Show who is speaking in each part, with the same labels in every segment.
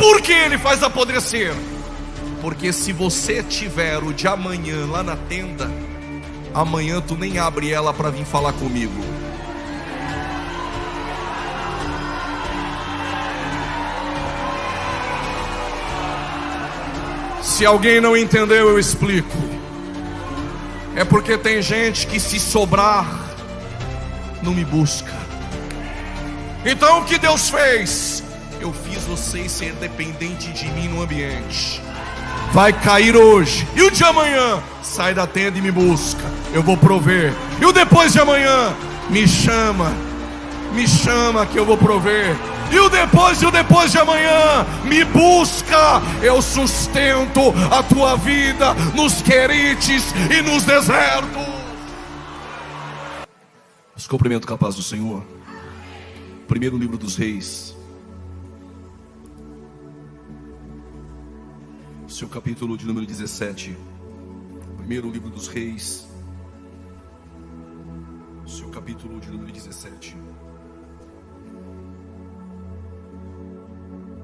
Speaker 1: Por que ele faz apodrecer? Porque se você tiver o de amanhã lá na tenda, amanhã tu nem abre ela para vir falar comigo. Se alguém não entendeu, eu explico. É porque tem gente que, se sobrar, não me busca. Então o que Deus fez? Eu fiz vocês ser dependentes de mim no ambiente. Vai cair hoje. E o de amanhã? Sai da tenda e me busca, eu vou prover. E o depois de amanhã? Me chama que eu vou prover. E o depois de amanhã? Me busca, eu sustento a tua vida nos querites e nos desertos. Os cumprimentos com a paz do Senhor. Primeiro livro dos Reis, seu capítulo de número 17. Primeiro livro dos Reis, seu capítulo de número 17.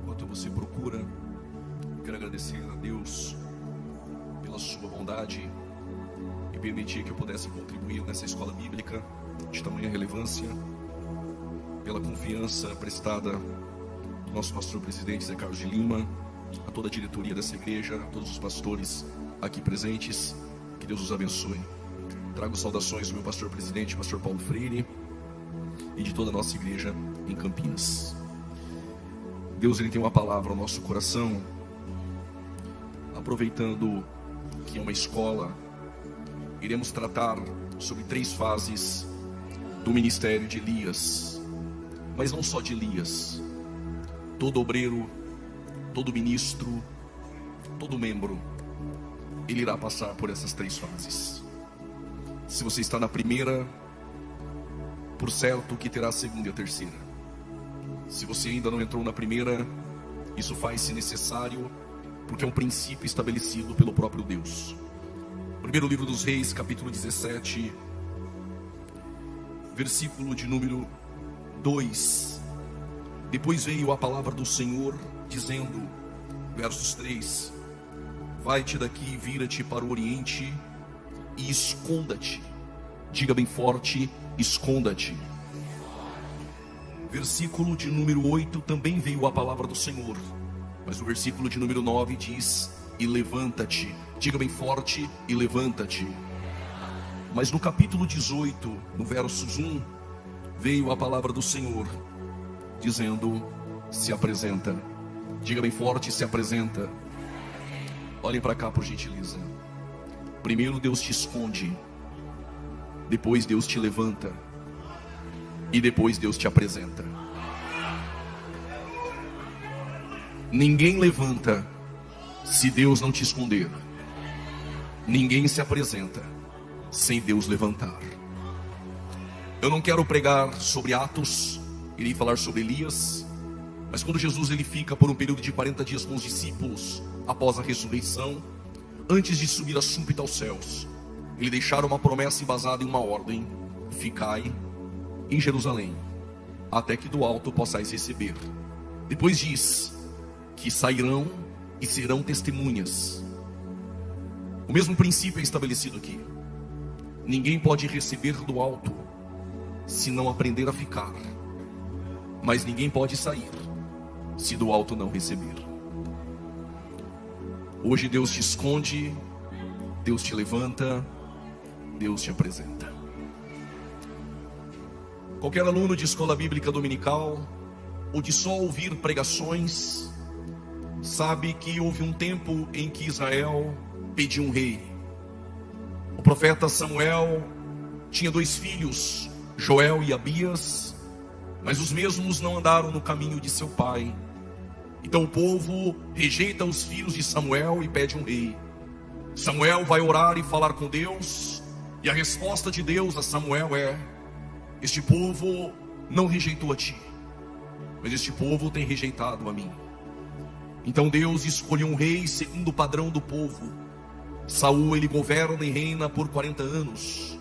Speaker 1: Enquanto você procura, eu quero agradecer a Deus pela sua bondade e permitir que eu pudesse contribuir nessa escola bíblica de tamanha relevância, pela confiança prestada do nosso pastor presidente Zé Carlos de Lima, a toda a diretoria dessa igreja, a todos os pastores aqui presentes. Que Deus os abençoe. Trago saudações do meu pastor presidente, pastor Paulo Freire, e de toda a nossa igreja em Campinas. Deus, ele tem uma palavra ao nosso coração. Aproveitando que é uma escola, iremos tratar sobre 3 fases do ministério de Elias. Mas não só de Elias. Todo obreiro, todo ministro, todo membro, ele irá passar por essas 3 fases. Se você está na primeira, por certo que terá a segunda e a terceira. Se você ainda não entrou na primeira, isso faz-se necessário, porque é um princípio estabelecido pelo próprio Deus. Primeiro livro dos Reis, capítulo 17, versículo de número 2. Depois veio a palavra do Senhor, dizendo, versos 3: vai-te daqui, vira-te para o oriente e esconda-te. Diga bem forte: esconda-te. Versículo de número 8, também veio a palavra do Senhor, mas o versículo de número 9 diz: e levanta-te. Diga bem forte: e levanta-te. Mas no capítulo 18, no versos 1, veio a palavra do Senhor, dizendo: se apresenta. Diga bem forte: se apresenta. Olhem para cá, por gentileza. Primeiro Deus te esconde, depois Deus te levanta, e depois Deus te apresenta. Ninguém levanta se Deus não te esconder. Ninguém se apresenta sem Deus levantar. Eu não quero pregar sobre Atos, irei falar sobre Elias. Mas quando Jesus ele fica por um período de 40 dias com os discípulos, após a ressurreição, antes de subir a súbita aos céus, ele deixara uma promessa embasada em uma ordem: ficai em Jerusalém, até que do alto possais receber. Depois diz que sairão e serão testemunhas. O mesmo princípio é estabelecido aqui. Ninguém pode receber do alto se não aprender a ficar, mas ninguém pode sair se do alto não receber. Hoje Deus te esconde, Deus te levanta, Deus te apresenta. Qualquer aluno de escola bíblica dominical, ou de só ouvir pregações, sabe que houve um tempo em que Israel pediu um rei. O profeta Samuel tinha 2 filhos, Joel e Abias, mas os mesmos não andaram no caminho de seu pai. Então o povo rejeita os filhos de Samuel e pede um rei. Samuel vai orar e falar com Deus, e a resposta de Deus a Samuel é: este povo não rejeitou a ti, mas este povo tem rejeitado a mim. Então Deus escolheu um rei segundo o padrão do povo. Saul ele governa e reina por 40 anos,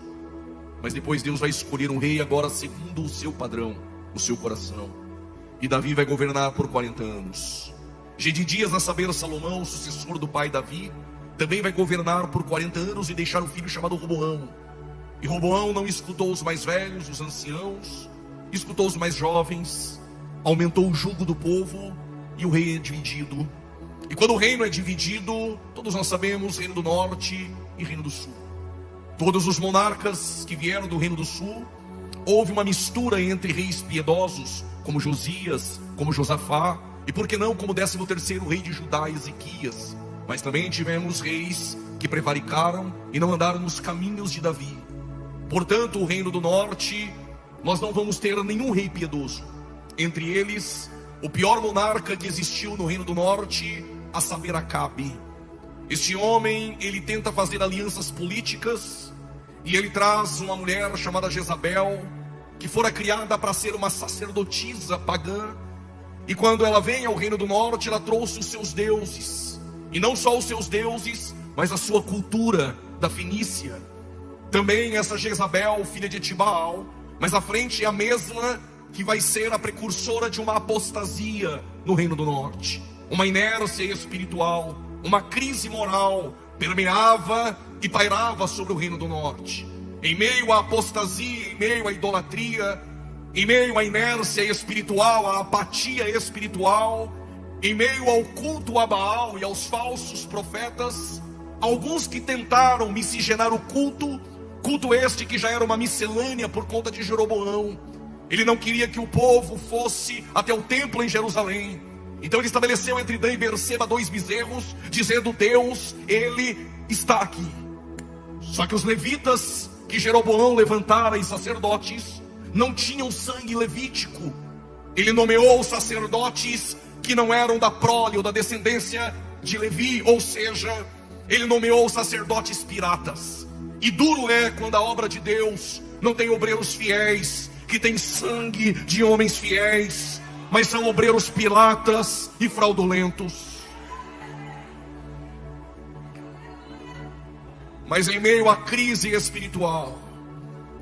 Speaker 1: mas depois Deus vai escolher um rei agora segundo o seu padrão, o seu coração. E Davi vai governar por 40 anos. Gedidias, a saber, Salomão, sucessor do pai Davi, também vai governar por 40 anos e deixar um filho chamado Roboão. E Roboão não escutou os mais velhos, os anciãos, escutou os mais jovens, aumentou o jugo do povo, e o rei é dividido. E quando o reino é dividido, todos nós sabemos, reino do norte e reino do sul. Todos os monarcas que vieram do reino do sul, houve uma mistura entre reis piedosos, como Josias, como Josafá, e por que não como 13º rei de Judá, Ezequias. Mas também tivemos reis que prevaricaram e não andaram nos caminhos de Davi. Portanto, o reino do norte, nós não vamos ter nenhum rei piedoso. Entre eles, o pior monarca que existiu no reino do norte, a saber, Acabe. Este homem, ele tenta fazer alianças políticas, e ele traz uma mulher chamada Jezabel, que fora criada para ser uma sacerdotisa pagã. E quando ela vem ao reino do norte, ela trouxe os seus deuses, e não só os seus deuses, mas a sua cultura da Fenícia. Também essa Jezabel, filha de Etibaal, mas à frente é a mesma que vai ser a precursora de uma apostasia no reino do norte. Uma inércia espiritual, uma crise moral permeava e pairava sobre o reino do norte. Em meio à apostasia, em meio à idolatria, em meio à inércia espiritual, à apatia espiritual, em meio ao culto a Baal e aos falsos profetas, alguns que tentaram miscigenar o culto este que já era uma miscelânea por conta de Jeroboão. Ele não queria que o povo fosse até o templo em Jerusalém. Então ele estabeleceu entre Dan e Berseba 2 bezerros, dizendo: Deus, ele está aqui. Só que os levitas que Jeroboão levantara e sacerdotes não tinham sangue levítico. Ele nomeou sacerdotes que não eram da prole ou da descendência de Levi, ou seja, ele nomeou sacerdotes piratas. E duro é quando a obra de Deus não tem obreiros fiéis, que tem sangue de homens fiéis, mas são obreiros piratas e fraudulentos. Mas em meio à crise espiritual,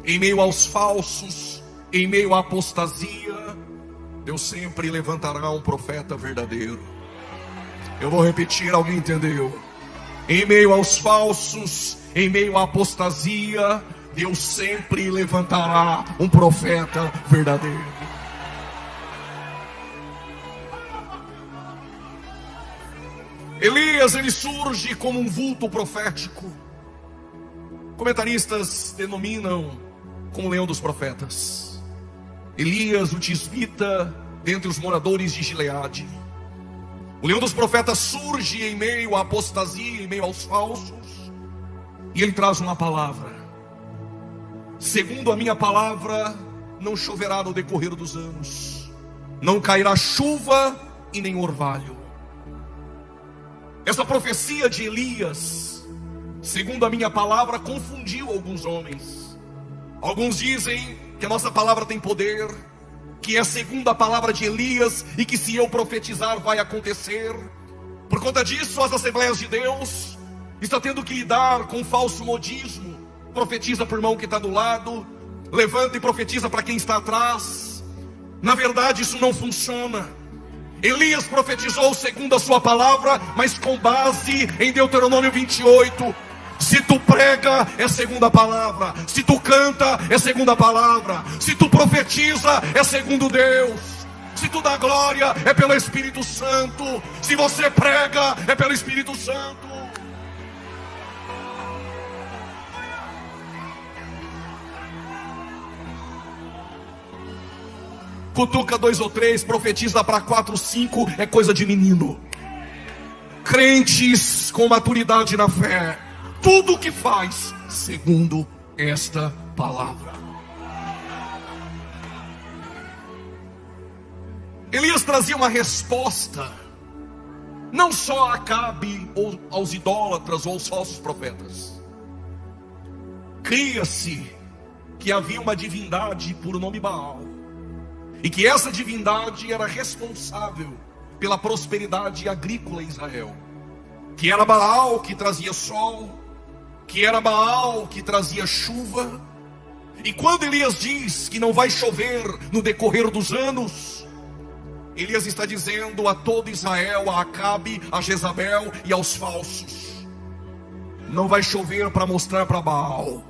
Speaker 1: em meio aos falsos, em meio à apostasia, Deus sempre levantará um profeta verdadeiro. Eu vou repetir, alguém entendeu? Em meio aos falsos, em meio à apostasia, Deus sempre levantará um profeta verdadeiro. Elias, ele surge como um vulto profético. Comentaristas denominam como leão dos profetas. Elias, o tisbita, dentre os moradores de Gileade. O leão dos profetas surge em meio à apostasia, em meio aos falsos, e ele traz uma palavra: segundo a minha palavra, não choverá no decorrer dos anos, não cairá chuva e nem orvalho. Essa profecia de Elias, segundo a minha palavra, confundiu alguns homens. Alguns dizem que a nossa palavra tem poder, que é segundo a palavra de Elias, e que se eu profetizar vai acontecer. Por conta disso, as Assembleias de Deus estão tendo que lidar com falso modismo. Profetiza para o irmão que está do lado, levanta e profetiza para quem está atrás. Na verdade, isso não funciona. Elias profetizou segundo a sua palavra, mas com base em Deuteronômio 28. Se tu prega, é segundo a palavra. Se tu canta, é segundo a palavra. Se tu profetiza, é segundo Deus. Se tu dá glória, é pelo Espírito Santo. Se você prega, é pelo Espírito Santo. Cutuca 2 ou 3, profetiza para 4, 5, é coisa de menino. Crentes com maturidade na fé, tudo o que faz segundo esta palavra. Elias trazia uma resposta, não só a Acabe, ou aos idólatras, ou aos falsos profetas. Cria-se que havia uma divindade por nome Baal, e que essa divindade era responsável pela prosperidade agrícola em Israel. Que era Baal que trazia sol, que era Baal que trazia chuva. E quando Elias diz que não vai chover no decorrer dos anos, Elias está dizendo a todo Israel, a Acabe, a Jezabel e aos falsos: não vai chover para mostrar para Baal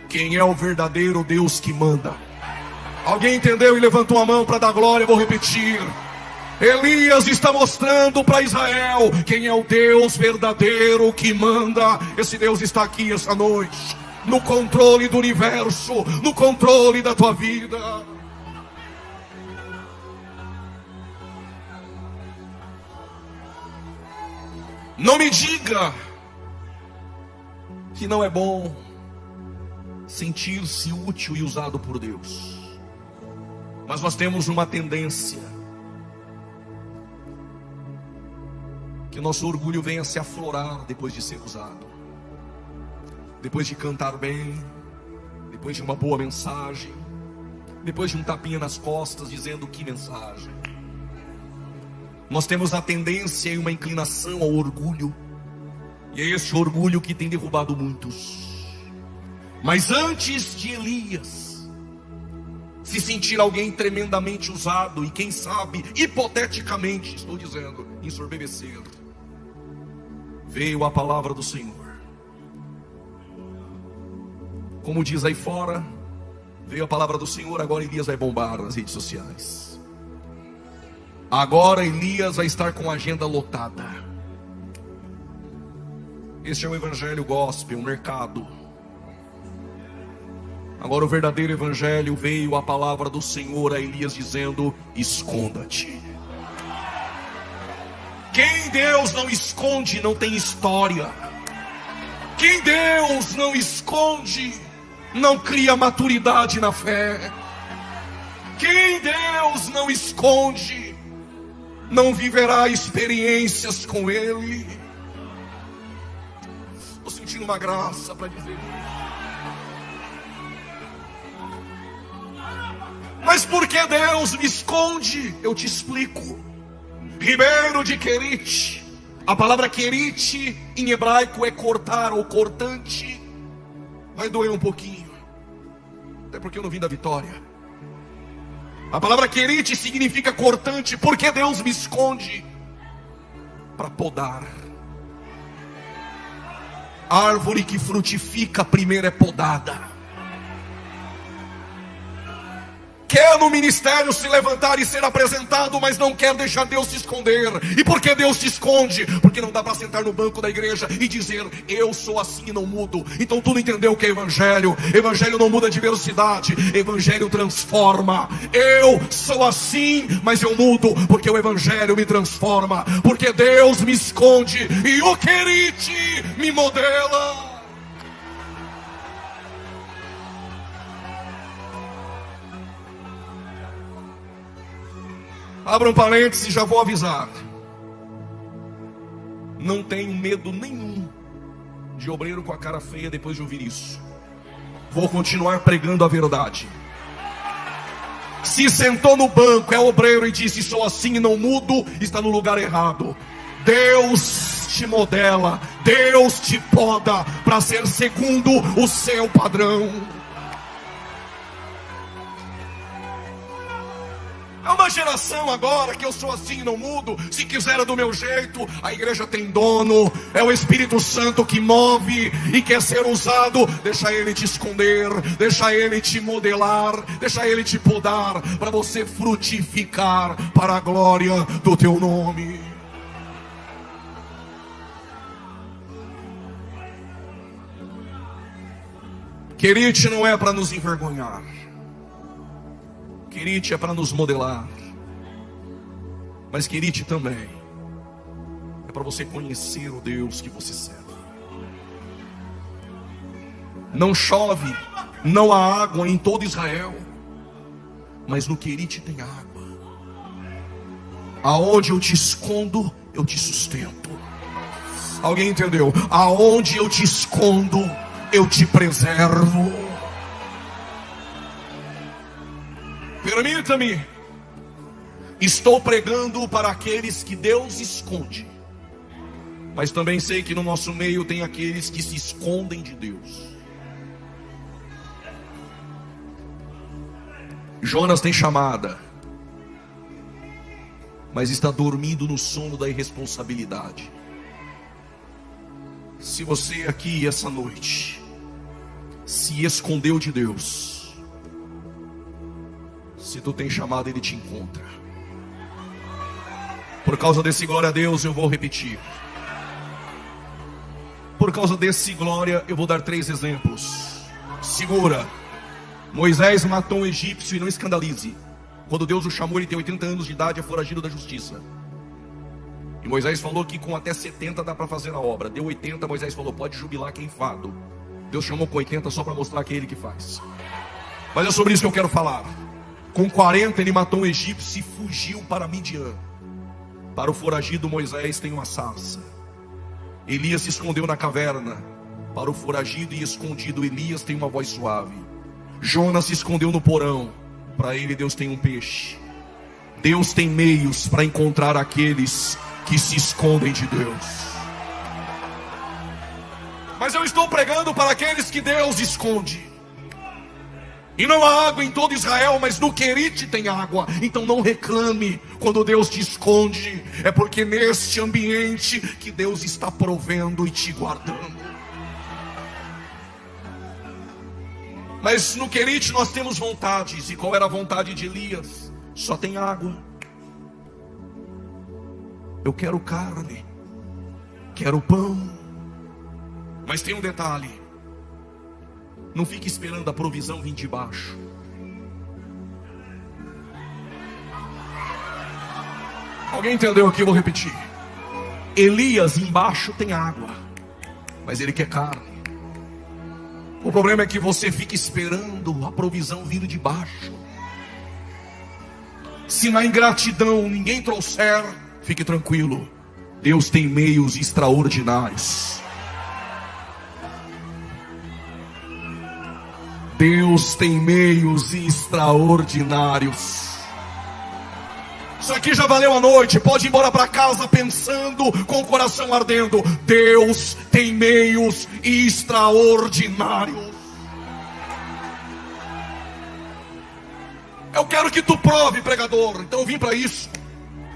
Speaker 1: quem é o verdadeiro Deus que manda. Alguém entendeu e levantou a mão para dar glória? Eu vou repetir. Elias está mostrando para Israel quem é o Deus verdadeiro que manda. Esse Deus está aqui essa noite, no controle do universo, no controle da tua vida. Não me diga que não é bom sentir-se útil e usado por Deus. Mas nós temos uma tendência que o nosso orgulho venha se aflorar depois de ser usado, depois de cantar bem, depois de uma boa mensagem, depois de um tapinha nas costas dizendo que mensagem. Nós temos a tendência e uma inclinação ao orgulho, e é esse orgulho que tem derrubado muitos. Mas antes de Elias se sentir alguém tremendamente usado, e quem sabe, hipoteticamente, estou dizendo, ensorbebecer, veio a palavra do Senhor. Como diz aí fora, veio a palavra do Senhor. Agora Elias vai bombar nas redes sociais. Agora Elias vai estar com a agenda lotada. Este é o evangelho gospel, o mercado. Agora o verdadeiro evangelho, veio a palavra do Senhor a Elias dizendo: esconda-te. Quem Deus não esconde não tem história. Quem Deus não esconde não cria maturidade na fé. Quem Deus não esconde não viverá experiências com Ele. Estou sentindo uma graça para dizer isso. Mas por que Deus me esconde? Eu te explico. Ribeiro de Querite. A palavra Querite em hebraico é cortar ou cortante. Vai doer um pouquinho, até porque eu não vim da Vitória. A palavra Querite significa cortante. Por que Deus me esconde? Para podar. A árvore que frutifica primeiro é podada. Quer no ministério se levantar e ser apresentado, mas não quer deixar Deus se esconder. E por que Deus se esconde? Porque não dá para sentar no banco da igreja e dizer: eu sou assim e não mudo. Então tu não entendeu o que é evangelho. Evangelho não muda diversidade, evangelho transforma. Eu sou assim, mas eu mudo, porque o evangelho me transforma. Porque Deus me esconde e o Querite me modela. Abra um parênteses e já vou avisar. Não tenho medo nenhum de obreiro com a cara feia depois de ouvir isso. Vou continuar pregando a verdade. Se sentou no banco, é obreiro e disse: sou assim e não mudo, está no lugar errado. Deus te modela, Deus te poda para ser segundo o seu padrão. É uma geração agora que eu sou assim e não mudo. Se quiser é do meu jeito. A igreja tem dono. É o Espírito Santo que move e quer ser usado. Deixa Ele te esconder, deixa Ele te modelar, deixa Ele te podar, para você frutificar para a glória do teu nome. Querite não é para nos envergonhar. Querite é para nos modelar. Mas Querite também é para você conhecer o Deus que você serve. Não chove, não há água em todo Israel, mas no Querite tem água. Aonde eu te escondo, eu te sustento. Alguém entendeu? Aonde eu te escondo, eu te preservo. Permita-me, estou pregando para aqueles que Deus esconde, mas também sei que no nosso meio tem aqueles que se escondem de Deus. Jonas tem chamada, mas está dormindo no sono da irresponsabilidade. Se você aqui essa noite se escondeu de Deus, se tu tem chamado, Ele te encontra. Por causa desse glória a Deus, eu vou repetir. Por causa desse glória, eu vou dar 3 exemplos. Segura. Moisés matou um egípcio, e não escandalize. Quando Deus o chamou, ele tem 80 anos de idade, é foragido da justiça. E Moisés falou que com até 70 dá para fazer a obra. Deu 80, Moisés falou, pode jubilar quem fado. Deus chamou com 80 só para mostrar que é Ele que faz. Mas é sobre isso que eu quero falar. Com 40 ele matou um egípcio e fugiu para Midian. Para o foragido Moisés tem uma sarça. Elias se escondeu na caverna. Para o foragido e escondido Elias tem uma voz suave. Jonas se escondeu no porão. Para ele Deus tem um peixe. Deus tem meios para encontrar aqueles que se escondem de Deus. Mas eu estou pregando para aqueles que Deus esconde. E não há água em todo Israel, mas no Querite tem água. Então não reclame quando Deus te esconde. É porque neste ambiente que Deus está provendo e te guardando. Mas no Querite nós temos vontades. E qual era a vontade de Elias? Só tem água. Eu quero carne, quero pão. Mas tem um detalhe: não fique esperando a provisão vir de baixo. Alguém entendeu aqui? Eu vou repetir. Elias embaixo tem água, mas ele quer carne. O problema é que você fica esperando a provisão vir de baixo. Se na ingratidão ninguém trouxer, fique tranquilo, Deus tem meios extraordinários. Deus tem meios extraordinários. Isso aqui já valeu a noite. Pode ir embora para casa pensando, com o coração ardendo. Deus tem meios extraordinários. Eu quero que tu prove, pregador. Então eu vim para isso.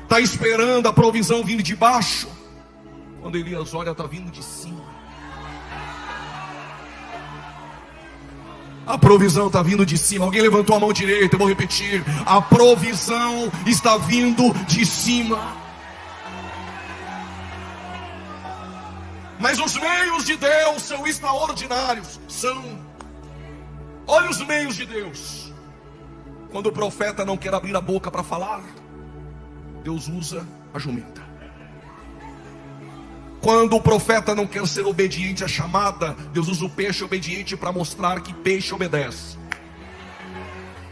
Speaker 1: Está esperando a provisão vindo de baixo. Quando Elias olha, está vindo de cima. A provisão está vindo de cima. Alguém levantou a mão direita, eu vou repetir. A provisão está vindo de cima. Mas os meios de Deus são extraordinários. Olha os meios de Deus. Quando o profeta não quer abrir a boca para falar, Deus usa a jumenta. Quando o profeta não quer ser obediente à chamada, Deus usa o peixe obediente para mostrar que peixe obedece.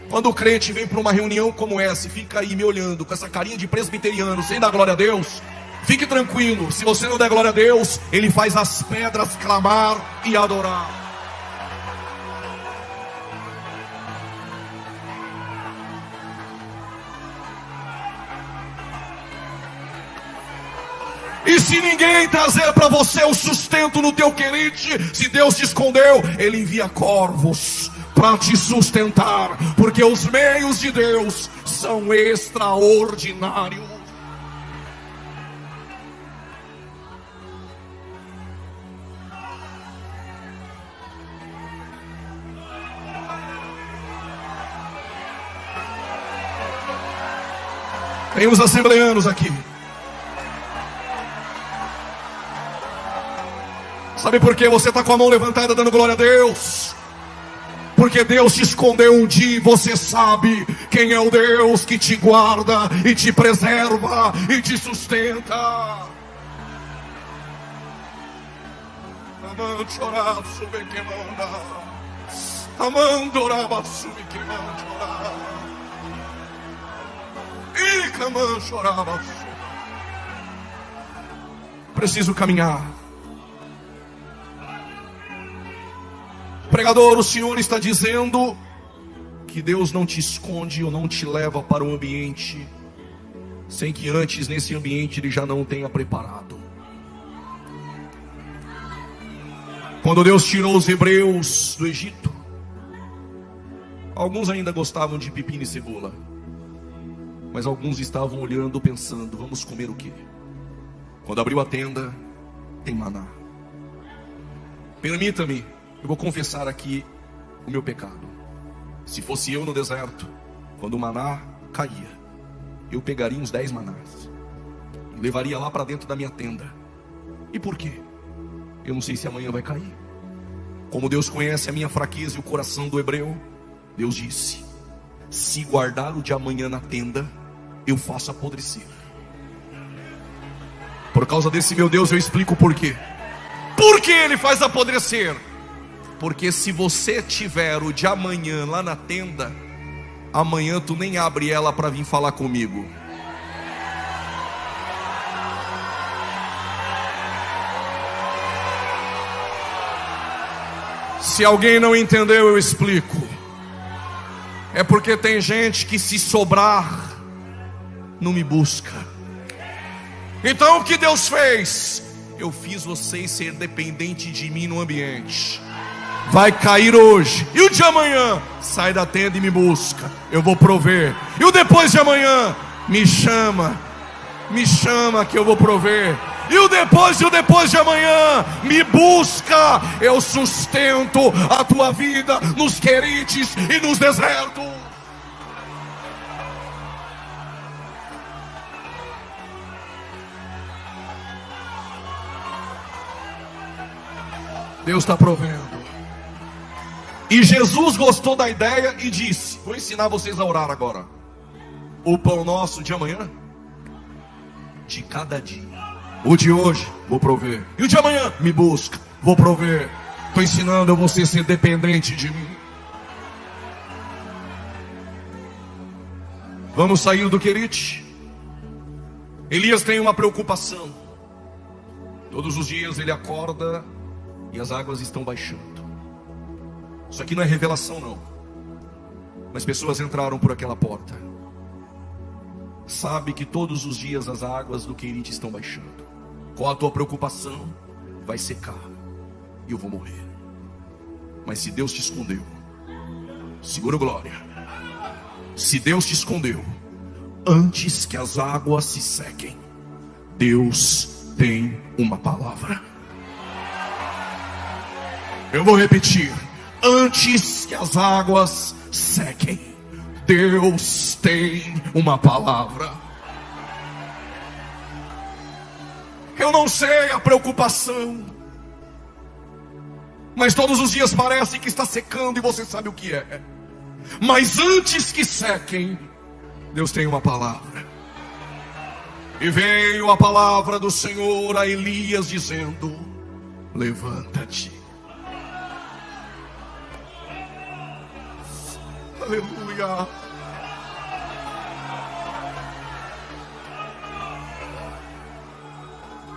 Speaker 1: Quando o crente vem para uma reunião como essa e fica aí me olhando com essa carinha de presbiteriano, sem dar glória a Deus, fique tranquilo, se você não der glória a Deus, Ele faz as pedras clamar e adorar. E se ninguém trazer para você o sustento no teu Querite, se Deus te escondeu, Ele envia corvos para te sustentar, porque os meios de Deus são extraordinários. Tem os assembleanos aqui. Sabe por que você está com a mão levantada dando glória a Deus? Porque Deus te escondeu um dia e você sabe quem é o Deus que te guarda e te preserva e te sustenta. Preciso caminhar. Pregador, o Senhor está dizendo que Deus não te esconde ou não te leva para um ambiente sem que antes nesse ambiente Ele já não tenha preparado. Quando Deus tirou os hebreus do Egito, alguns ainda gostavam de pepino e cebola. Mas alguns estavam olhando, pensando: vamos comer o quê? Quando abriu a tenda, tem maná. Permita-me, eu vou confessar aqui o meu pecado. Se fosse eu no deserto, quando o maná caía, eu pegaria uns 10 manás e levaria lá para dentro da minha tenda. E por quê? Eu não sei se amanhã vai cair. Como Deus conhece a minha fraqueza e o coração do hebreu, Deus disse: se guardar o de amanhã na tenda, eu faço apodrecer. Por causa desse meu Deus, eu explico por quê. Por que ele faz apodrecer? Porque se você tiver o de amanhã lá na tenda, amanhã tu nem abre ela para vir falar comigo. Se alguém não entendeu, eu explico. É porque tem gente que, se sobrar, não me busca. Então o que Deus fez? Eu fiz vocês ser dependentes de mim no ambiente. Vai cair hoje. E o de amanhã? Sai da tenda e me busca, eu vou prover. E o depois de amanhã? Me chama que eu vou prover. E o depois de amanhã? Me busca, eu sustento a tua vida nos querites e nos desertos. Deus está provendo. E Jesus gostou da ideia e disse: vou ensinar vocês a orar agora. O pão nosso de amanhã, de cada dia. O de hoje, vou prover. E o de amanhã, me busca, vou prover. Estou ensinando a você a ser dependente de mim. Vamos sair do querite. Elias tem uma preocupação. Todos os dias ele acorda e as águas estão baixando. Isso aqui não é revelação não. Mas pessoas entraram por aquela porta. Sabe que todos os dias as águas do querite estão baixando. Qual a tua preocupação? Vai secar e eu vou morrer. Mas se Deus te escondeu, segura o glória. Se Deus te escondeu, antes que as águas se sequem, Deus tem uma palavra. Eu vou repetir: antes que as águas sequem, Deus tem uma palavra. Eu não sei a preocupação, mas todos os dias parece que está secando e você sabe o que é. Mas antes que sequem, Deus tem uma palavra. E veio a palavra do Senhor a Elias dizendo: levanta-te. Aleluia.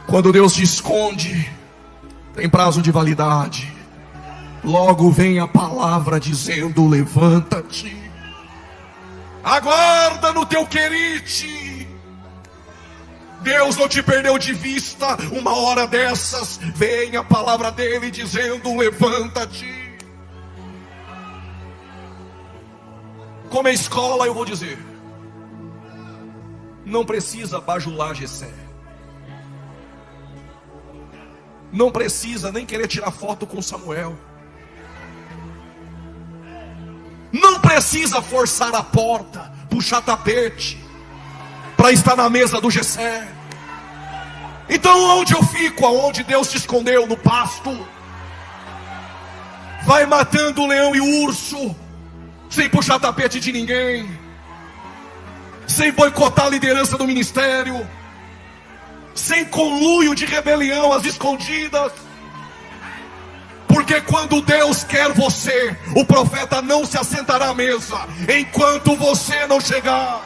Speaker 1: Quando Deus te esconde, tem prazo de validade. Logo vem a palavra dizendo: levanta-te. Aguarda no teu querite. Deus não te perdeu de vista. Uma hora dessas vem a palavra dele dizendo: levanta-te. Como é escola, eu vou dizer: não precisa bajular Jessé. Não precisa nem querer tirar foto com Samuel. Não precisa forçar a porta, puxar tapete para estar na mesa do Jessé. Então onde eu fico? Aonde Deus te escondeu? No pasto. Vai matando o leão e o urso, sem puxar tapete de ninguém, sem boicotar a liderança do ministério, sem conluio de rebelião às escondidas. Porque quando Deus quer você, o profeta não se assentará à mesa enquanto você não chegar.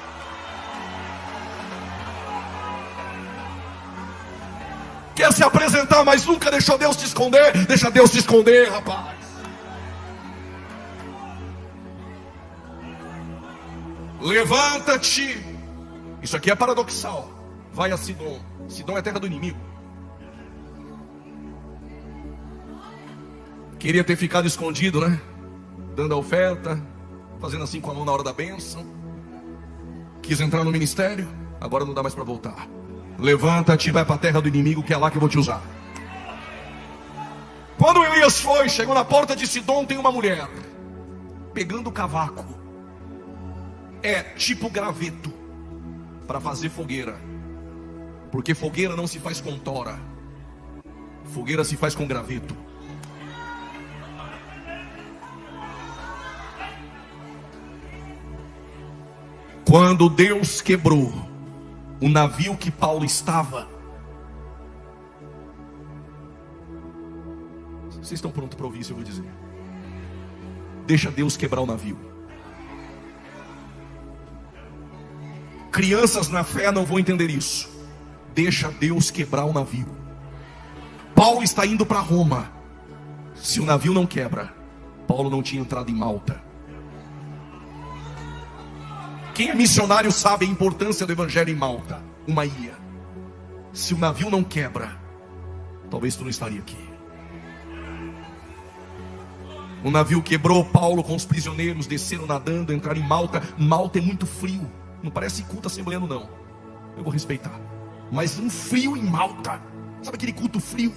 Speaker 1: Quer se apresentar, mas nunca deixou Deus te esconder? Deixa Deus te esconder, rapaz. Levanta-te. Isso aqui é paradoxal. Vai a Sidom. Sidom é a terra do inimigo. Queria ter ficado escondido, né? Dando a oferta, fazendo assim com a mão na hora da bênção. Quis entrar no ministério, agora não dá mais para voltar. Levanta-te e vai para a terra do inimigo, que é lá que eu vou te usar. Quando Elias foi, chegou na porta de Sidom, tem uma mulher pegando cavaco. É tipo graveto para fazer fogueira. Porque fogueira não se faz com tora. Fogueira se faz com graveto. Quando Deus quebrou o navio que Paulo estava, vocês estão prontos para ouvir isso? Eu vou dizer: deixa Deus quebrar o navio. Crianças na fé não vão entender isso. Deixa Deus quebrar o navio. Paulo está indo para Roma. Se o navio não quebra, Paulo não tinha entrado em Malta. Quem é missionário sabe a importância do evangelho em Malta, uma ilha. Se o navio não quebra, talvez tu não estaria aqui. O navio quebrou, Paulo com os prisioneiros desceram nadando, entraram em Malta. Malta é muito frio, não parece culto assembleano não, eu vou respeitar, mas um frio em Malta. Sabe aquele culto frio?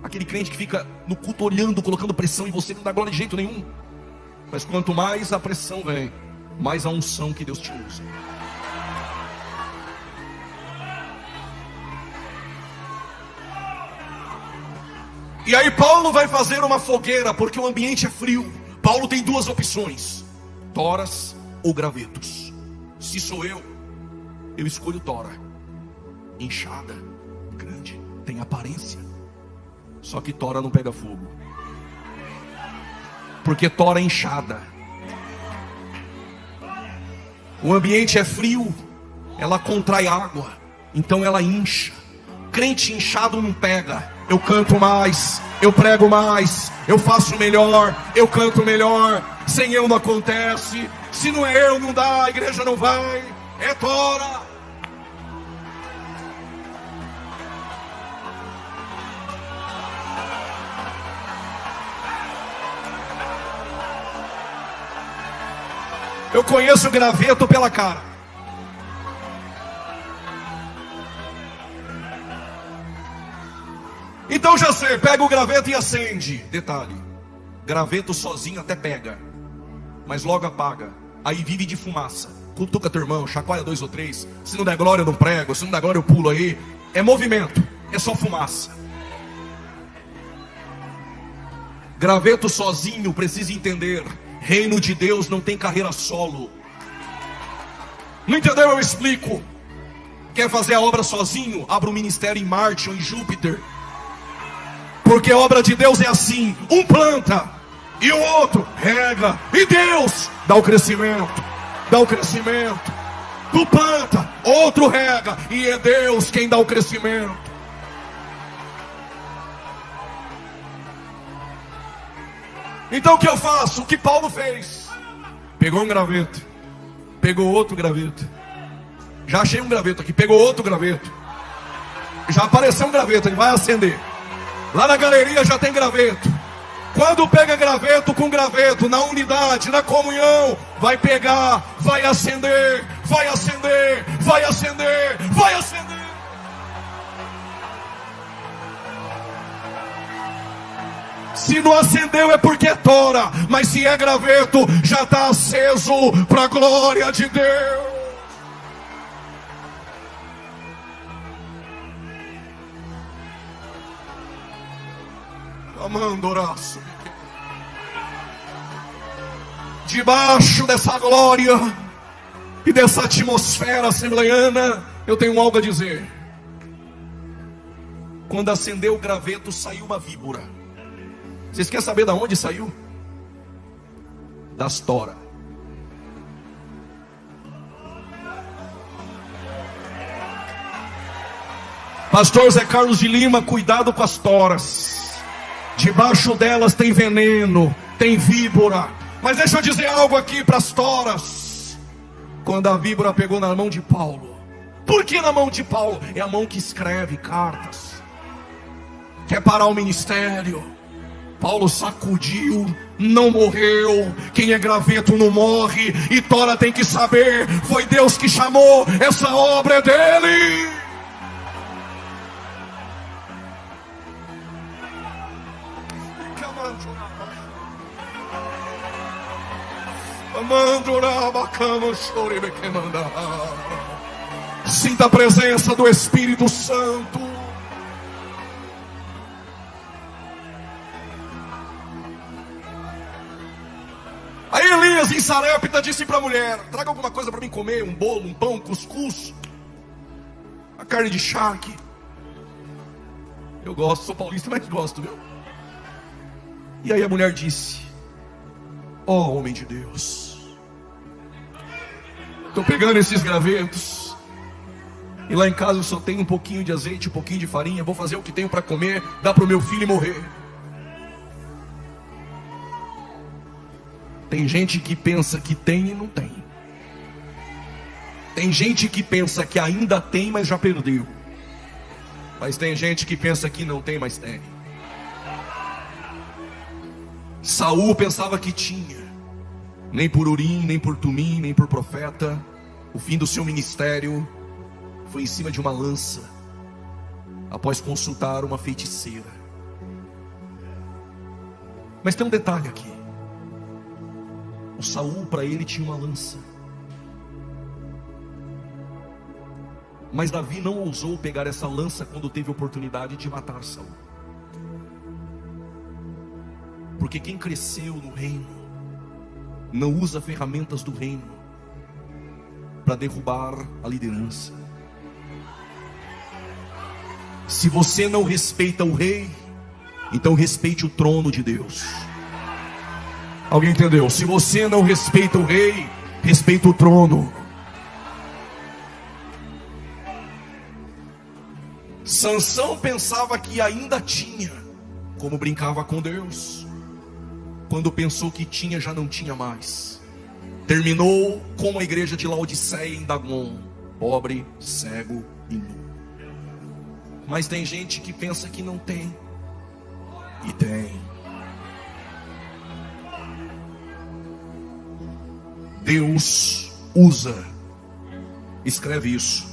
Speaker 1: Aquele crente que fica no culto olhando, colocando pressão em você, não dá glória de jeito nenhum. Mas quanto mais a pressão vem, mais a unção que Deus te usa. E aí Paulo vai fazer uma fogueira, porque o ambiente é frio. Paulo tem duas opções: toras ou gravetos. Se sou eu escolho tora. Inchada, grande, tem aparência. Só que tora não pega fogo, porque tora é inchada. O ambiente é frio, ela contrai água, então ela incha. Crente inchado não pega. Eu canto mais, eu prego mais, eu faço melhor, eu canto melhor. Sem eu não acontece. Se não é eu, não dá, a igreja não vai. É tora. Eu conheço o graveto pela cara. Então já sei, pega o graveto e acende. Detalhe: graveto sozinho até pega, mas logo apaga. Aí vive de fumaça. Cutuca teu irmão, chacoalha 2 ou 3. Se não der glória eu não prego, se não der glória eu pulo aí. É movimento, é só fumaça. Graveto sozinho, precisa entender: reino de Deus não tem carreira solo. Não entendeu? Eu explico. Quer fazer a obra sozinho? Abra um ministério em Marte ou em Júpiter. Porque a obra de Deus é assim: um planta e o outro rega, e Deus dá o crescimento. Dá o crescimento. Tu planta, outro rega, e é Deus quem dá o crescimento. Então o que eu faço? O que Paulo fez? Pegou um graveto, pegou outro graveto. Já achei um graveto aqui, pegou outro graveto. Já apareceu um graveto, ele vai acender. Lá na galeria já tem graveto. Quando pega graveto com graveto, na unidade, na comunhão, vai pegar, vai acender, vai acender, vai acender, vai acender. Se não acendeu é porque é tora, mas se é graveto, já está aceso para a glória de Deus. Amando oraço. Debaixo dessa glória e dessa atmosfera assembleiana, eu tenho algo a dizer. Quando acendeu o graveto, saiu uma víbora. Vocês querem saber de onde saiu? Das toras. Pastor Zé Carlos de Lima, cuidado com as toras. Debaixo delas tem veneno, tem víbora. Mas deixa eu dizer algo aqui para as toras. Quando a víbora pegou na mão de Paulo. Por que na mão de Paulo? É a mão que escreve cartas. Quer parar o ministério? Paulo sacudiu não morreu. Quem é graveto não morre. E Tora tem que saber, foi Deus que chamou, essa obra é dele. Sinta a presença do Espírito Santo. Aí Elias em Sarepta disse para a mulher: traga alguma coisa para mim comer, um bolo, um pão, um cuscuz, a carne de charque. Eu gosto, sou paulista, mas gosto, viu? E aí a mulher disse: ó homem de Deus, estou pegando esses gravetos, e lá em casa eu só tenho um pouquinho de azeite, um pouquinho de farinha, vou fazer o que tenho para comer, dar para o meu filho morrer. Tem gente que pensa que tem e não tem. Tem gente que pensa que ainda tem, mas já perdeu. Mas tem gente que pensa que não tem, mas tem. Saul pensava que tinha. Nem por Urim, nem por Tumim, nem por profeta. O fim do seu ministério foi em cima de uma lança, após consultar uma feiticeira. Mas tem um detalhe aqui. O Saul, para ele, tinha uma lança. Mas Davi não ousou pegar essa lança quando teve a oportunidade de matar Saul. Porque quem cresceu no reino não usa ferramentas do reino para derrubar a liderança. Se você não respeita o rei, então respeite o trono de Deus. Alguém entendeu? Se você não respeita o rei, respeita o trono. Sansão pensava que ainda tinha, como brincava com Deus. Quando pensou que tinha, já não tinha mais. Terminou como a igreja de Laodiceia em Dagon, pobre, cego e nu. Mas tem gente que pensa que não tem, e tem. Deus usa, escreve isso,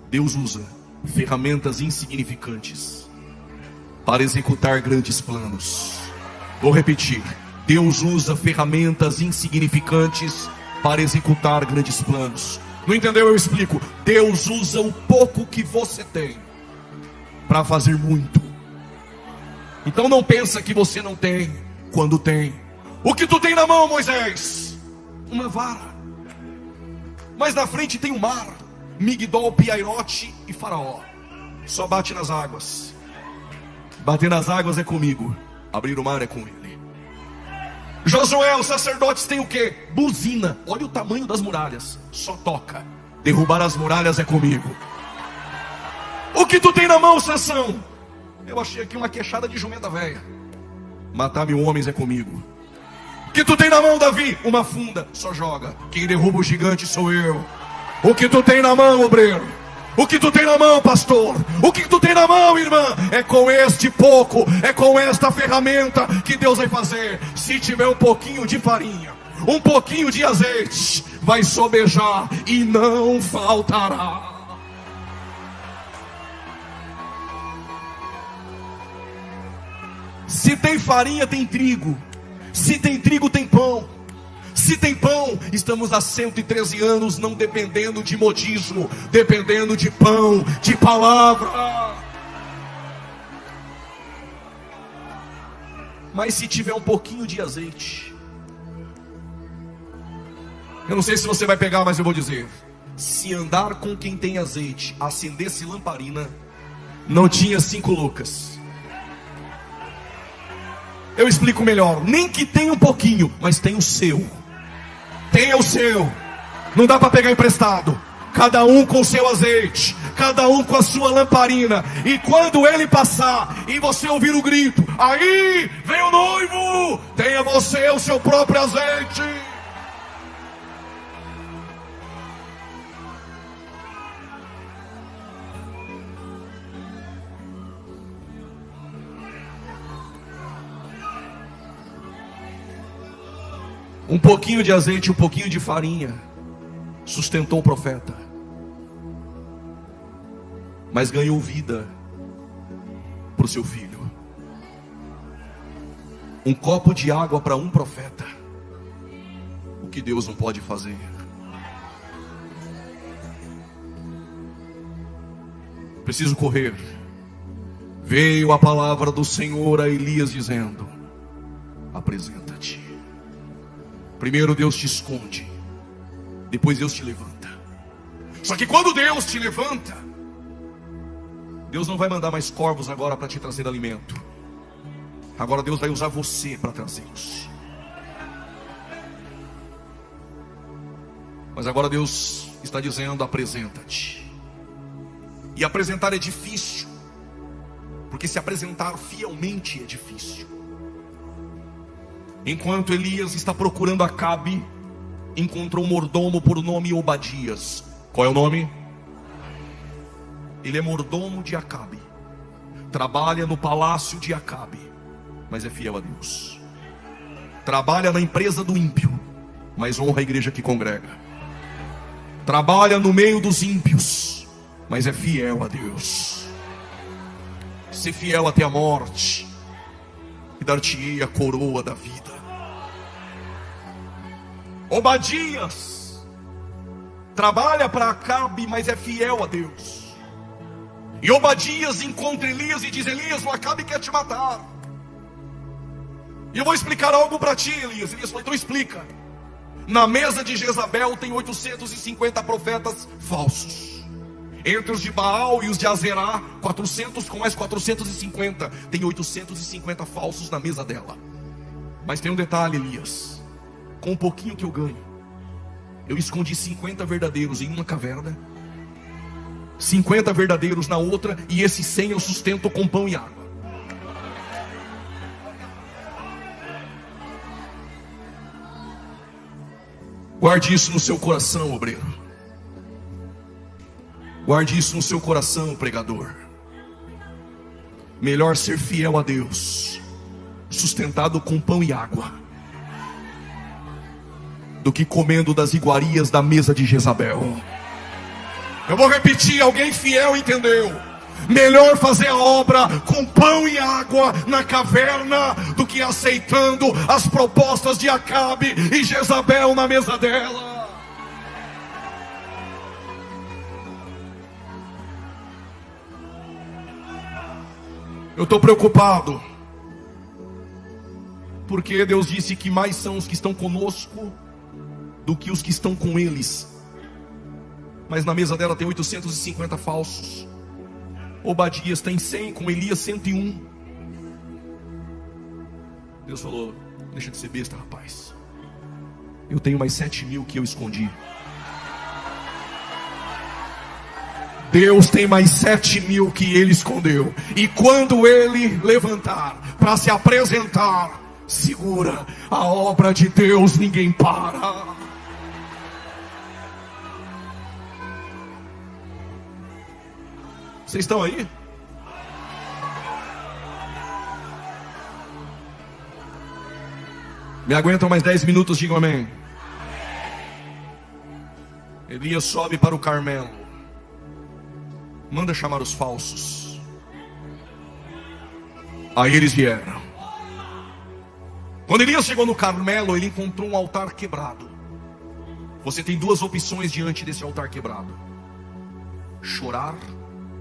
Speaker 1: Deus usa ferramentas insignificantes para executar grandes planos. Vou repetir: Deus usa ferramentas insignificantes para executar grandes planos. Não entendeu? Eu explico. Deus usa o pouco que você tem para fazer muito. Então não pensa que você não tem, quando tem. O que tu tem na mão, Moisés? Uma vara. Mas na frente tem o mar, Migdol, Piairote e Faraó. Só bate nas águas. Bater nas águas é comigo, abrir o mar é com ele. Josué, os sacerdotes têm o quê? Buzina. Olha o tamanho das muralhas. Só toca. Derrubar as muralhas é comigo. O que tu tem na mão, Sansão? Eu achei aqui uma queixada de jumenta velha. Matar 1000 homens é comigo. O que tu tem na mão, Davi? Uma funda. Só joga. Quem derruba o gigante sou eu. O que tu tem na mão, obreiro? O que tu tem na mão, pastor? O que tu tem na mão, irmã? É com este pouco, é com esta ferramenta que Deus vai fazer. Se tiver um pouquinho de farinha, um pouquinho de azeite, vai sobejar e não faltará. Se tem farinha, tem trigo. Se tem trigo, tem pão. Se tem pão, estamos há 113 anos não dependendo de modismo, dependendo de pão, de palavra. Mas se tiver um pouquinho de azeite, eu não sei se você vai pegar, mas eu vou dizer: se andar com quem tem azeite, acendesse lamparina, não tinha 5 Lucas. Eu explico melhor. Nem que tenha um pouquinho, mas tem o seu. Tenha o seu. Não dá para pegar emprestado. Cada um com o seu azeite, cada um com a sua lamparina. E quando ele passar e você ouvir o grito: aí vem o noivo, tenha você o seu próprio azeite. Um pouquinho de azeite, um pouquinho de farinha sustentou o profeta, mas ganhou vida para o seu filho. Um copo de água para um profeta. O que Deus não pode fazer? Preciso correr. Veio a palavra do Senhor a Elias dizendo: apresenta-te. Primeiro Deus te esconde, depois Deus te levanta. Só que quando Deus te levanta, Deus não vai mandar mais corvos agora para te trazer alimento. Agora Deus vai usar você para trazê-los. Mas agora Deus está dizendo: apresenta-te. E apresentar é difícil, porque se apresentar fielmente é difícil. Enquanto Elias está procurando Acabe, encontrou um mordomo por nome Obadias. Qual é o nome? Ele é mordomo de Acabe, trabalha no palácio de Acabe, mas é fiel a Deus. Trabalha na empresa do ímpio, mas honra a igreja que congrega. Trabalha no meio dos ímpios, mas é fiel a Deus. Ser fiel até a morte, e dar-te-ei a coroa da vida. Obadias trabalha para Acabe, mas é fiel a Deus. E Obadias encontra Elias e diz: Elias, o Acabe quer te matar. E eu vou explicar algo para ti, Elias. Elias falou: então explica. Na mesa de Jezabel tem 850 profetas falsos. Entre os de Baal e os de Azerá, 400 com mais 450. Tem 850 falsos na mesa dela. Mas tem um detalhe, Elias. Com um pouquinho que eu ganho, eu escondi 50 verdadeiros em uma caverna, 50 verdadeiros na outra, e esses 100 eu sustento com pão e água. Guarde isso no seu coração, obreiro. Guarde isso no seu coração, pregador. Melhor ser fiel a Deus, sustentado com pão e água, do que comendo das iguarias da mesa de Jezabel. Eu vou repetir, alguém fiel entendeu? Melhor fazer a obra com pão e água na caverna, do que aceitando as propostas de Acabe e Jezabel na mesa dela. Eu estou preocupado, porque Deus disse que mais são os que estão conosco do que os que estão com eles. Mas na mesa dela tem 850 falsos. Obadias tem 100, com Elias 101. Deus falou: deixa de ser besta, rapaz. Eu tenho mais 7.000 que eu escondi. Deus tem mais 7.000 que ele escondeu. E quando ele levantar para se apresentar, segura, a obra de Deus ninguém para. Vocês estão aí? Me aguentam mais 10 minutos, digam amém. Elias sobe para o Carmelo, manda chamar os falsos. Aí eles vieram. Quando Elias chegou no Carmelo, ele encontrou um altar quebrado. Você tem duas opções diante desse altar quebrado: chorar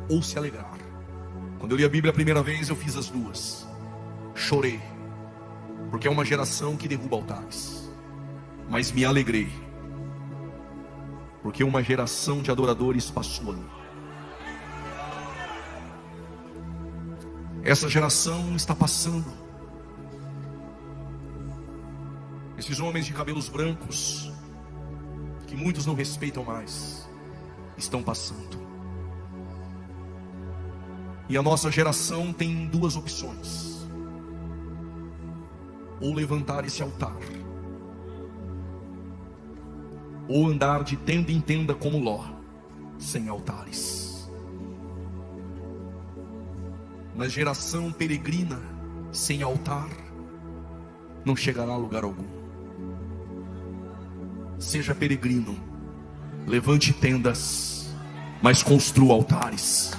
Speaker 1: ou se alegrar. Quando eu li a Bíblia a primeira vez, eu fiz as duas. Chorei, porque é uma geração que derruba altares. Mas me alegrei, porque uma geração de adoradores passou ali. Essa geração está passando. Esses homens de cabelos brancos, que muitos não respeitam mais, estão passando. E a nossa geração tem duas opções: ou levantar esse altar, ou andar de tenda em tenda como Ló, sem altares. Mas geração peregrina sem altar não chegará a lugar algum. seja peregrino, levante tendas, mas construa altares.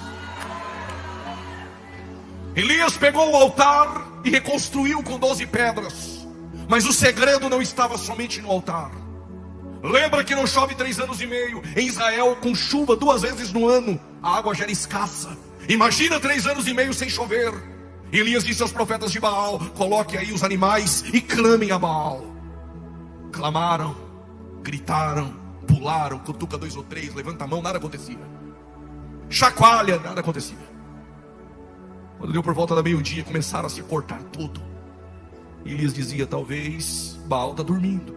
Speaker 1: Elias pegou o altar e reconstruiu com 12 pedras, mas o segredo não estava somente no altar. Lembra que não chove 3 anos e meio em Israel, com chuva 2 vezes no ano, a água já era escassa. Imagina 3 anos e meio sem chover. Elias disse aos profetas de Baal: coloque aí os animais e clamem a Baal. Clamaram, gritaram, pularam, cutuca 2 ou 3, levanta a mão, nada acontecia. Chacoalha, nada acontecia. Quando deu por volta da meio-dia, começaram a se cortar tudo. Elias dizia: talvez Baal está dormindo.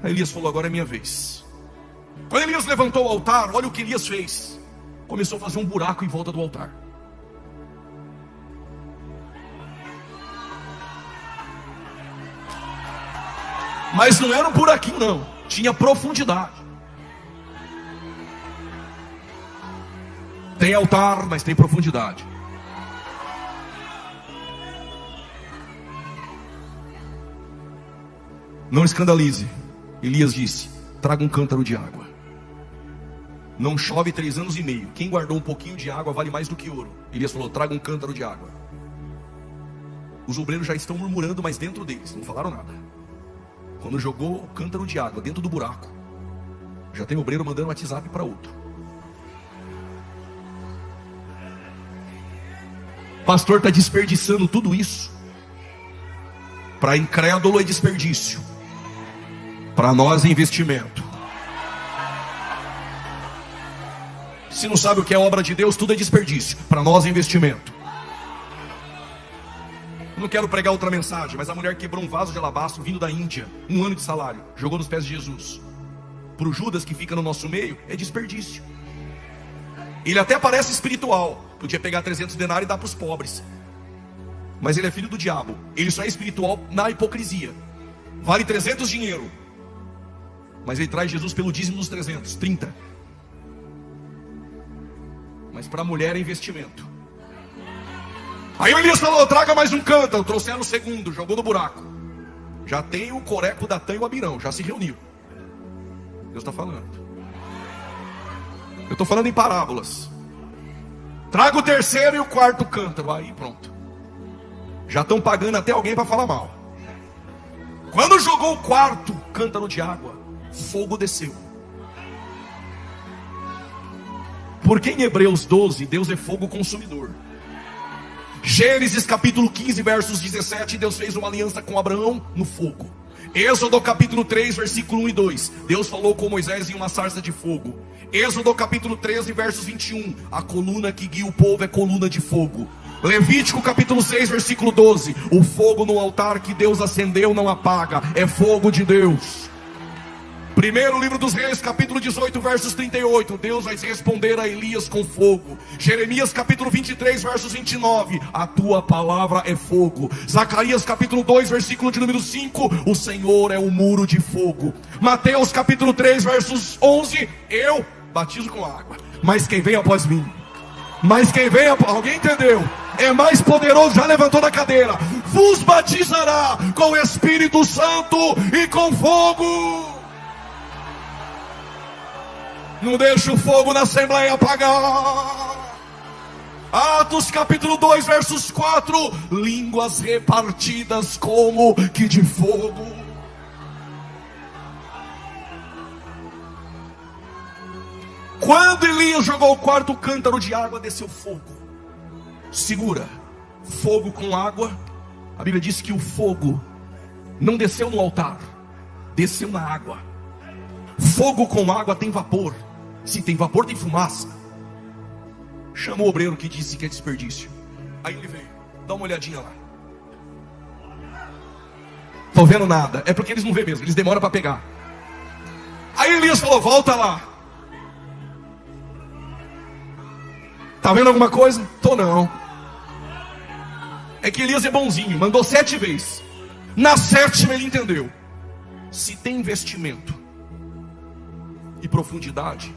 Speaker 1: Aí Elias falou: agora é minha vez. Quando Elias levantou o altar, olha o que Elias fez. Começou a fazer um buraco em volta do altar. Mas não era um buraquinho não, tinha profundidade. Tem altar, mas tem profundidade. Não escandalize. Elias disse: traga um cântaro de água. Não chove 3 anos e meio. Quem guardou um pouquinho de água vale mais do que ouro. Elias falou: traga um cântaro de água. Os obreiros já estão murmurando, mas dentro deles não falaram nada. Quando jogou o cântaro de água dentro do buraco, já tem obreiro mandando WhatsApp para outro. Pastor está desperdiçando tudo isso. Para incrédulo é desperdício, para nós é investimento. Se não sabe o que é obra de Deus, tudo é desperdício. Para nós é investimento. Eu não quero pregar outra mensagem, mas a mulher quebrou um vaso de alabastro vindo da Índia, 1 ano de salário, jogou nos pés de Jesus. Para o Judas que fica no nosso meio, é desperdício. Ele até parece espiritual, podia pegar 300 denários e dar para os pobres, mas ele é filho do diabo. Ele só é espiritual na hipocrisia. Vale 300 dinheiro, mas ele traz Jesus pelo dízimo dos 300, 30. Mas para a mulher é investimento. Aí o Elias falou: traga mais um cântaro. Trouxeram o segundo, jogou no buraco. Já tem o Coreco, o Datã e o Abirão, já se reuniu. Deus está falando. Eu estou falando em parábolas. Traga o terceiro e o quarto cântaro. Aí pronto. Já estão pagando até alguém para falar mal. Quando jogou o quarto cântaro de água, fogo desceu. Porque em Hebreus 12, Deus é fogo consumidor. Gênesis capítulo 15, versos 17, Deus fez uma aliança com Abraão no fogo. Êxodo capítulo 3, versículo 1 e 2, Deus falou com Moisés em uma sarça de fogo. Êxodo capítulo 13, versos 21, a coluna que guia o povo é coluna de fogo. Levítico capítulo 6, versículo 12, o fogo no altar que Deus acendeu não apaga, é fogo de Deus. Primeiro livro dos Reis, capítulo 18, versos 38, Deus vai responder a Elias com fogo. Jeremias capítulo 23, versos 29, a tua palavra é fogo. Zacarias capítulo 2, versículo de número 5, o Senhor é o muro de fogo. Mateus capítulo 3, versos 11, eu batizo com água, mas quem vem após mim, alguém entendeu? É mais poderoso, já levantou da cadeira, vos batizará com o Espírito Santo e com fogo. Não deixa o fogo na Assembleia apagar. Atos capítulo 2, versos 4, línguas repartidas como que de fogo. Quando Elias jogou o quarto cântaro de água, desceu fogo. Segura, fogo com água. A Bíblia diz que o fogo não desceu no altar, desceu na água. Fogo com água tem vapor. Se tem vapor, tem fumaça. Chama o obreiro que disse que é desperdício. Aí ele veio, dá uma olhadinha lá. Tô vendo nada. É porque eles não vêem mesmo, eles demoram para pegar. Aí Elias falou: volta lá. Tá vendo alguma coisa? Tô não. É que Elias é bonzinho, mandou 7 vezes. Na 7ª ele entendeu. Se tem investimento e profundidade,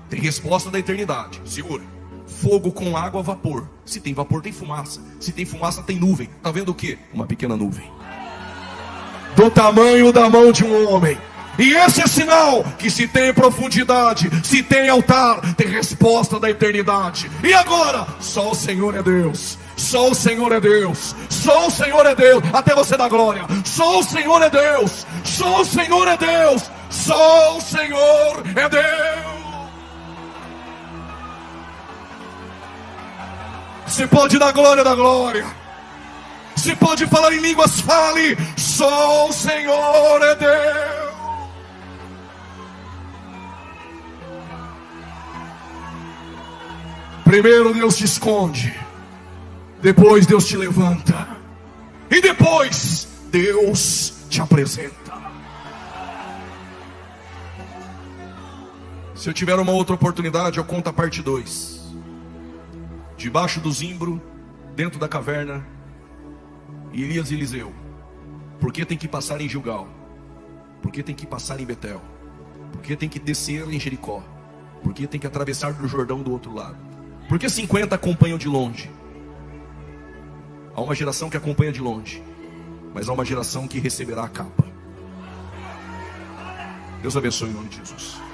Speaker 1: tem resposta da eternidade. Segura. Fogo com água, vapor. Se tem vapor, tem fumaça. Se tem fumaça, tem nuvem. Tá vendo o que? Uma pequena nuvem. do tamanho da mão de um homem. E esse é sinal que se tem profundidade, se tem altar, tem resposta da eternidade. E agora? Só o Senhor é Deus. Só o Senhor é Deus. Só o Senhor é Deus. Até você dar glória. Só o Senhor é Deus. Só o Senhor é Deus. Só o Senhor é Deus. Se pode dar glória, dá glória. Se pode falar em línguas, fale. Só o Senhor é Deus. Primeiro Deus te esconde, depois Deus te levanta, e depois Deus te apresenta. Se eu tiver uma outra oportunidade, eu conto a parte 2. Debaixo do zimbro, dentro da caverna, Elias e Eliseu. Por que tem que passar em Gilgal? Por que tem que passar em Betel? Por que tem que descer em Jericó? Por que tem que atravessar do Jordão do outro lado? Por que 50 acompanham de longe? Há uma geração que acompanha de longe, mas há uma geração que receberá a capa. Deus abençoe em nome de Jesus.